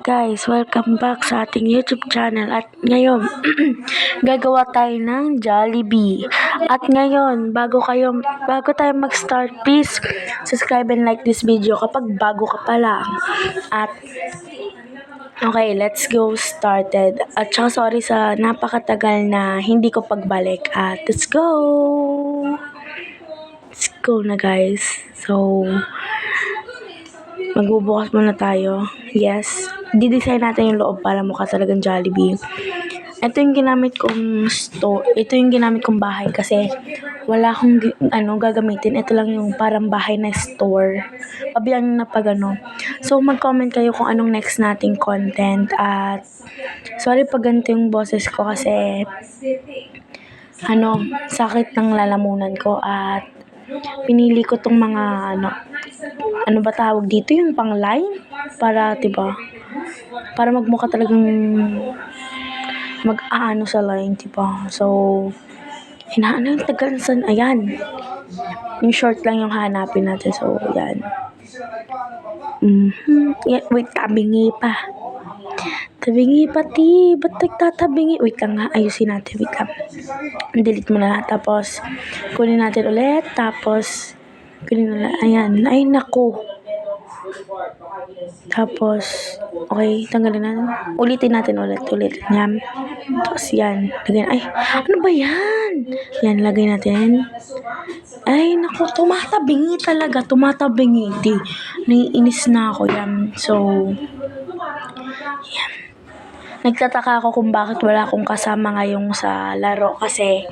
Guys, welcome back sa ating YouTube channel. At ngayon, gagawa tayo ng Jollibee. At ngayon, bago tayo mag-start, please subscribe and like this video kapag bago ka pa lang. At okay, let's go started. At saka sorry sa napakatagal na hindi ko pagbalik. At let's go! Let's go na guys. So, magbubukas muna tayo. Yes. Didesign natin yung loob para mukha talagang Jollibee. Ito yung ginamit kong Ito yung ginamit kong bahay kasi wala akong gagamitin. Ito lang yung parang bahay na store. Pabilang na pag So, mag-comment kayo kung anong next nating content. At sorry pag ganito yung boses ko kasi sakit ng lalamunan ko at pinili ko tong mga ano ba tawag dito, yung pang line para 'di ba? Para magmukha talagang mag-aano sa line, 'di ba? So, hinaano yung tagansan, ayan. Yung short lang yung hanapin natin. So, yan. Yeah, wait, tabingi pa. Tabingi pati. Ba't nagtatabingi? Wait lang nga, ayusin natin. Wait lang. Delete mo na. Tapos, kunin natin ulit. Tapos, kunin ulit. Ayan. Ay, naku. Tapos, okay, tanggalin natin. Ulitin natin ulit. Yan. Tapos, yan. Lagyan. Ay, ano ba yan? Yan, lagay natin. Ay, naku, tumatabingi talaga. Tumatabingi. Di, naiinis na ako. Yan. So, yan. Nagtataka ako kung bakit wala akong kasama ngayong sa laro kasi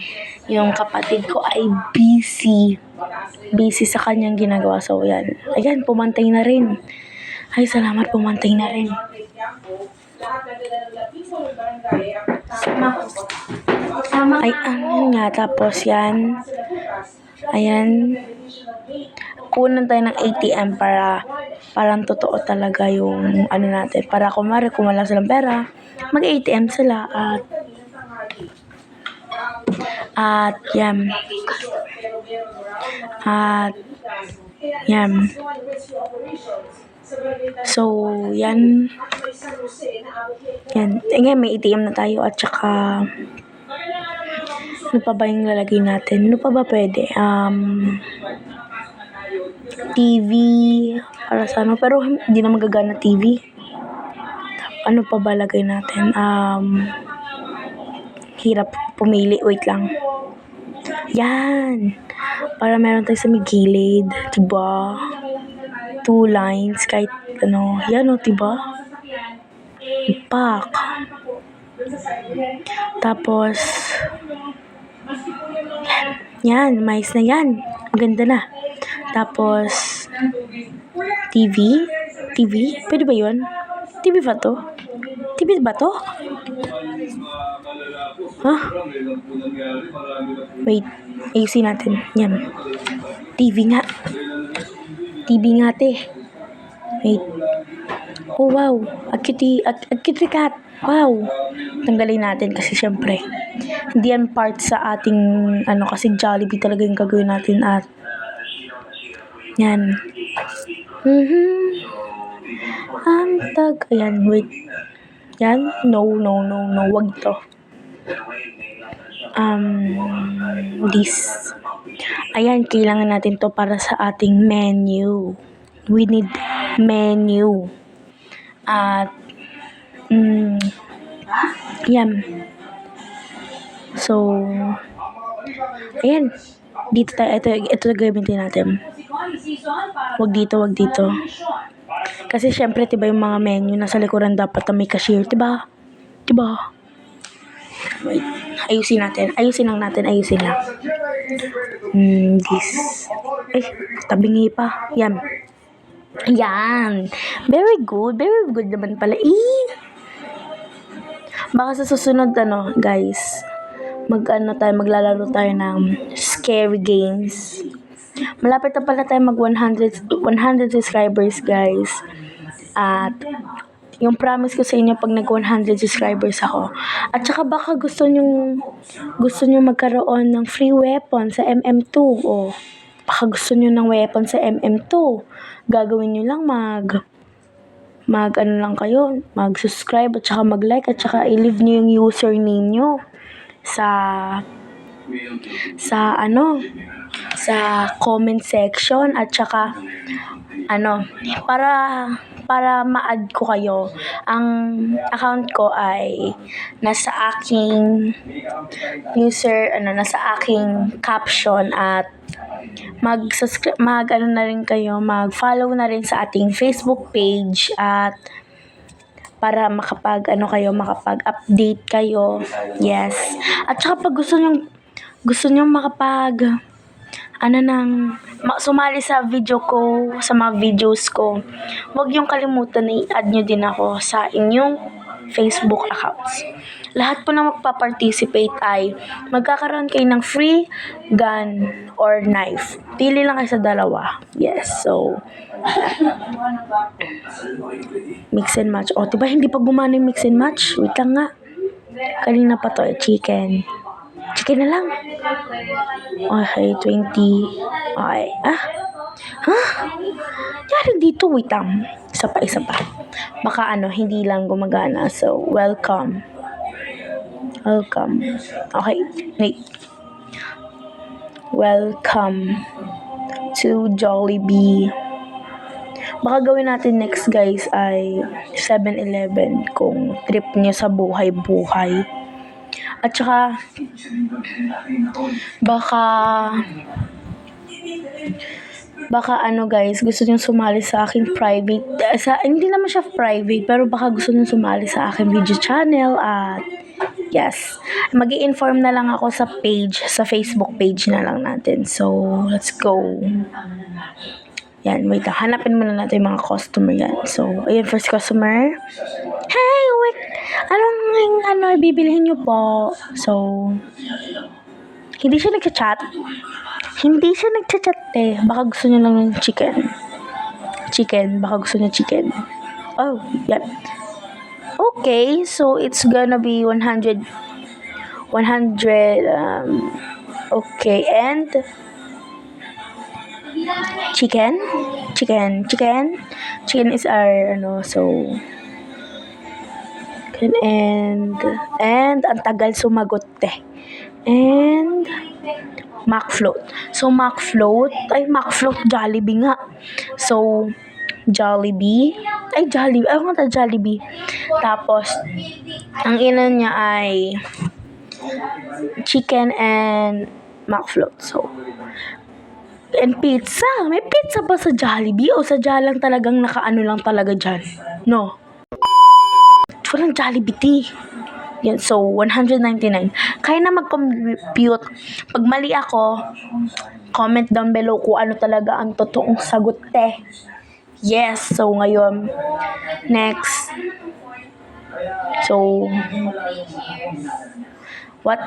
yung kapatid ko ay busy sa kanyang ginagawa. So, yan. Ayan, pumantay na rin. Ay, salamat, pumantay na rin. Ay, ano nga, tapos yan. Ayan. Kunan tayo ng ATM para parang totoo talaga yung natin. Para kung wala silang pera, mag-ATM sila at yan. So, yan. Yan. Ngayon, may ATM na tayo at saka ano pa ba yung lalagay natin? Ano pa ba pwede? TV para sa pero hindi na magagana TV. Ano pa ba lagay natin? Hirap pumili. Wait lang. Yan. Para meron tayo sa may gilid. Diba? 2 lines. Kahit Yan diba? Ipak. Tapos, yan. Mais na yan. Maganda na. Tapos, TV. Pwede ba yun? TV ba to? Huh? Wait, ayusin natin. Yan. TV nga, te. Wait. Oh, wow. A cutie cat. Wow. Tanggalin natin kasi syempre, hindi yan part sa ating, kasi Jollibee talaga yung gagawin natin at yan. Ayan, wait. Yan. No. Wag to. This. Ayan, kailangan natin to para sa ating menu. We need menu. At, yan. So, ayan. Dito tayo. Ito gamitin natin. Wag dito. Kasi syempre, diba yung mga menu nasa likuran dapat na may cashier, diba? Wait, ayusin lang. This. Ay, tabingi pa. Yan. Very good naman pala. Baka sa susunod, guys, maglalaro tayo ng scary games. Malapit na pala tayo mag 100 subscribers, guys. At yung promise ko sa inyo pag nag 100 subscribers ako. At saka baka gusto nyo magkaroon ng free weapon sa MM2. O baka gusto nyo ng weapon sa MM2. Gagawin nyo lang ano lang kayo, mag-subscribe at saka mag-like at saka i-leave nyo yung username nyo sa comment section at saka para ma-add ko kayo. Ang account ko ay nasa aking nasa aking caption at mag-follow na rin sa ating Facebook page at para makapag-update kayo. Yes. At saka pag gusto nyo sumali sa sa mga videos ko, huwag yung kalimutan na i-add nyo din ako sa inyong Facebook accounts. Lahat po na magpa-participate ay magkakaroon kayo ng free gun or knife. Pili lang kayo sa dalawa. Yes, so mix and match. O, diba hindi pa gumana yung mix and match? Wait lang nga. Kanina pa to chicken. Chicken na lang. Okay, 20. Okay. Yari dito, wait lang. Isa pa. Baka hindi lang gumagana. So, welcome. Okay, wait. Welcome to Jollibee. Baka gawin natin next guys ay 7-Eleven kung trip niyo sa buhay-buhay. At saka baka guys, gusto niyo sumali sa aking private, hindi naman siya private, pero baka gusto niyo sumali sa aking video channel at yes, mag-i-inform na lang ako sa Facebook page na lang natin. So, let's go. Yan, wait lang. Hanapin muna natin yung mga customer yan. So, ayun, first customer. Hey, wait. Anong bibilihin nyo po? So, hindi siya nagchat eh. Baka gusto niya lang ng chicken. Baka gusto niya chicken. Oh, yan. Okay, so it's gonna be 100. Okay, and chicken is our so and ang tagal sumagot and McFloat. So McFloat Jollibee nga. So Jollibee. Tapos ang ina niya ay chicken and McFloat. So and pizza. May pizza ba sa Jollibee? O sadya lang talagang nakaano lang talaga dyan? No. Walang Jollibee. Yan, so 199. Kaya na mag-compute. Pag mali ako, comment down below kung ano talaga ang totoong sagot Yes, so ngayon, next. So, what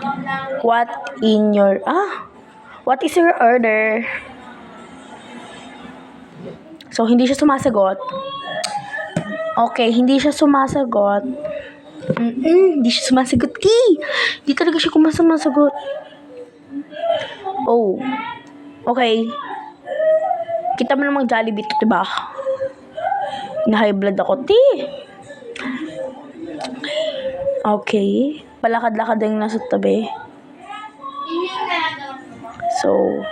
is your order? So, hindi siya sumasagot. Okay, hindi siya sumasagot. Hindi siya sumasagot. Hindi talaga siya sumasagot. Oh. Okay. Kita mo namang Jollibee ito, diba? Na-high blood ako, Okay. Palakad-lakad yung nasa tabi. So,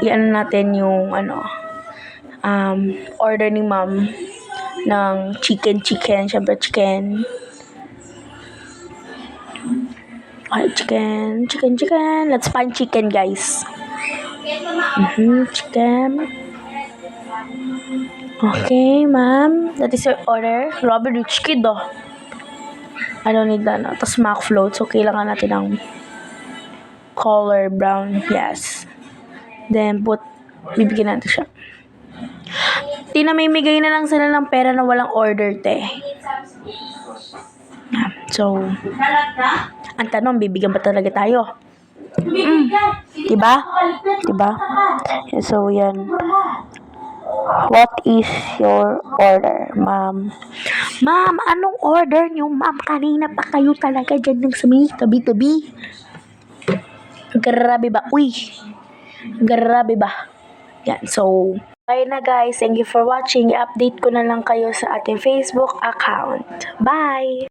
iyan natin yung order ni ma'am ng chicken. Siyempre chicken. Okay, chicken. Let's find chicken, guys. Chicken. Okay, ma'am. That is your order. Robert Rich Kid, I don't need that. Tapos McFloat. So, kailangan natin ng color brown. Yes. Then, bibigyan natin siya. Tinamimigay na lang sila ng pera na walang order, So, ang tanong, bibigyan ba talaga tayo? Diba? So, yan. What is your order, ma'am? Ma'am, anong order niyo, ma'am? Kanina pa kayo talaga dyan ng tabi-tabi. Grabe ba? Yan, so Bye na guys. Thank you for watching. I-update ko na lang kayo sa ating Facebook account. Bye!